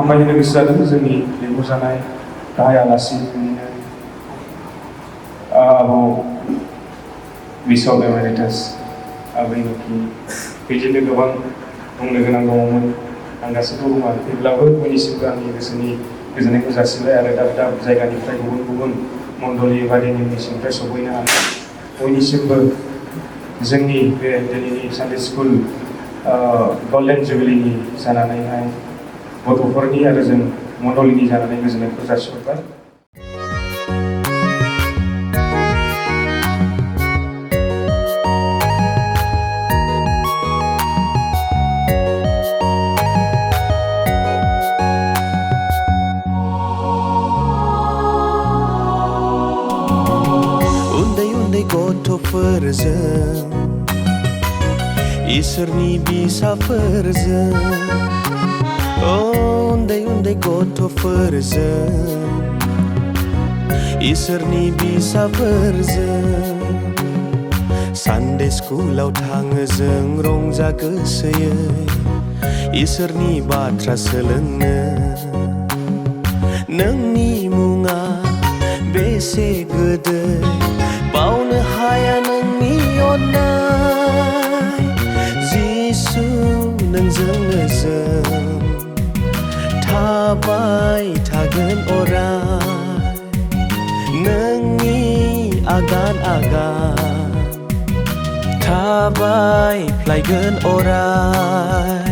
हामबायहोनो गोसो जादों जोंनि लेंहरजानाय गाहाय आलासि आब' बिशप एमेरिटास आबैनोखि बिदिनो गोबां बुंनो गोनां दङमोन आं गासैखौ बुङा थेवब्लाबो बयनिसिमबो आंनि गोसोनि गोजोननायखौ जासिबाय आरो दाब दाब जायगानिफ्राय गुबुन गुबुन मण्डलि बादिनिफ्राय सफैनो हानाय बयनिसिमबो जोंनि बे दिनैनि सानडे स्कुल गल्डेन जुबिलिनि जानानैहाय गथ'फोरनि आरो जों मण्डलिनि जानानै गोजोननायखौ जासिहरबाय। उन्दै उन्दै गथ'फोरजों इसोरनि बिसाफोरजों उन्दै उन्दै गथ'फोरजों इसोरनि बिसाफोरजों सानडे स्कुलाव थाङो जों रंजा गोसोयै इसोरनि बाथ्रा सोलोंनो। नोंनि मुङा बेसे गोदै बावनो हाया नोंनि अननाय जिसु नोंजोंनो जों थाबाय थागोन अराय नोंनि आगान आगान थाबाय फ्लायगोन अराय।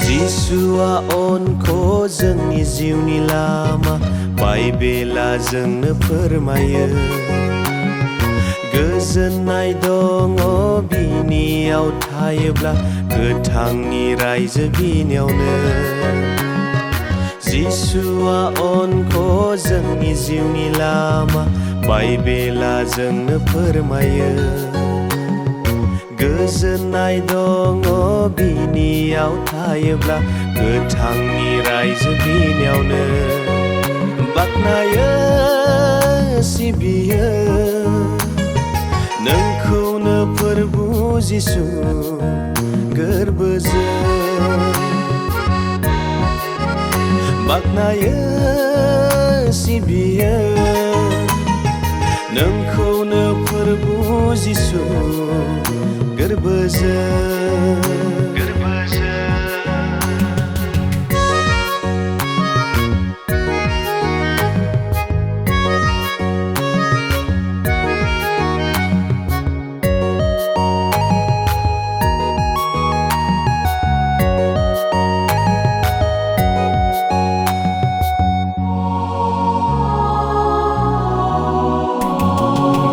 जिसुआ अनखौ जोंनि जिउनि लामा बाइबेला जोंनो फोरमायो। गोजोननाय दङ बिनियाव थायोब्ला गोथांनि रायजो बिनियावनो। जिसुआ अनखौ जोंनि जिउनि लामा बाइबेला जोंनो फोरमायो। गोजोननाय दङ बिनियाव थायोब्ला गोथांनि रायजो बिनियावनो। बाख्नायो सिबियो नोंखौनो फोरबु जिसु गोरबोजों। बाख्नायो सिबियो नोंखौनो फोरबु जिसु गोरबोजों।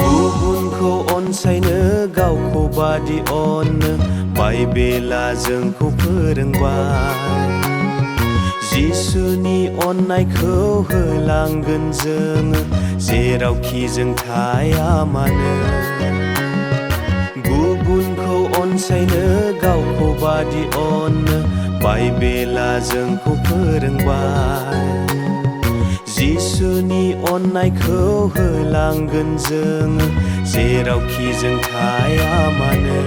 गुबुनखौ अनसायनो गावखौ बादि अननो बाइबेला जोंखौ फोरोंबाय। जिसुनि अननायखौ होलांगोन जोङो जेरावखि जों थाया मानो। गुबुनखौ अनसायनो गावखौ बादि अननो बाइबेला जोंखौ फोरोंबाय। जिसुनि अननायखौ होलांगोन जोङो जेरावखि जों थाया मानो।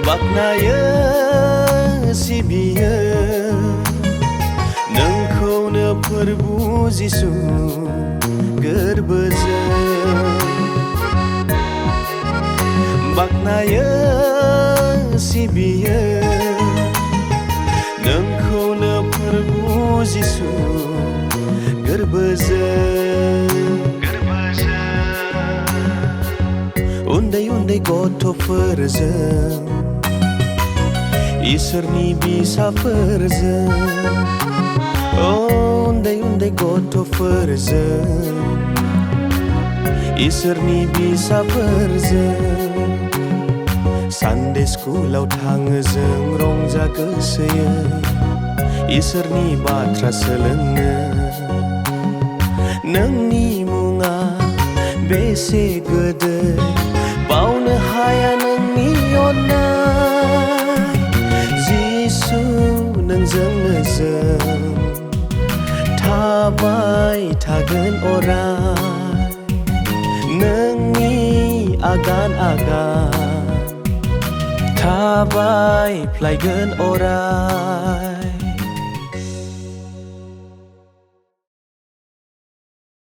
बाख्नायो सिबियो नोंखौनो फोरबु जिसु गोरबोजों। बाख्नायो सिबियो नोंखौनो फोरबु जिसु गोरबोजों। उन्दै उन्दै गथ'फोरजों इसोरनि बिसाफोरजों उन्दै उन्दै गथ'फोरजों इसोरनि बिसाफोरजों सानडे स्कुलाव थाङो जों रंजा गोसोयै इसोरनि बाथ्रा सोलोंनो। नोंनि मुङा बेसे गोदै बावनो हाया नोंनि अननाय जिसु नोंजोंनो जों थाबाय थागोन अराय नोंनि आगान आगान थाबाय फ्लायगोन अराय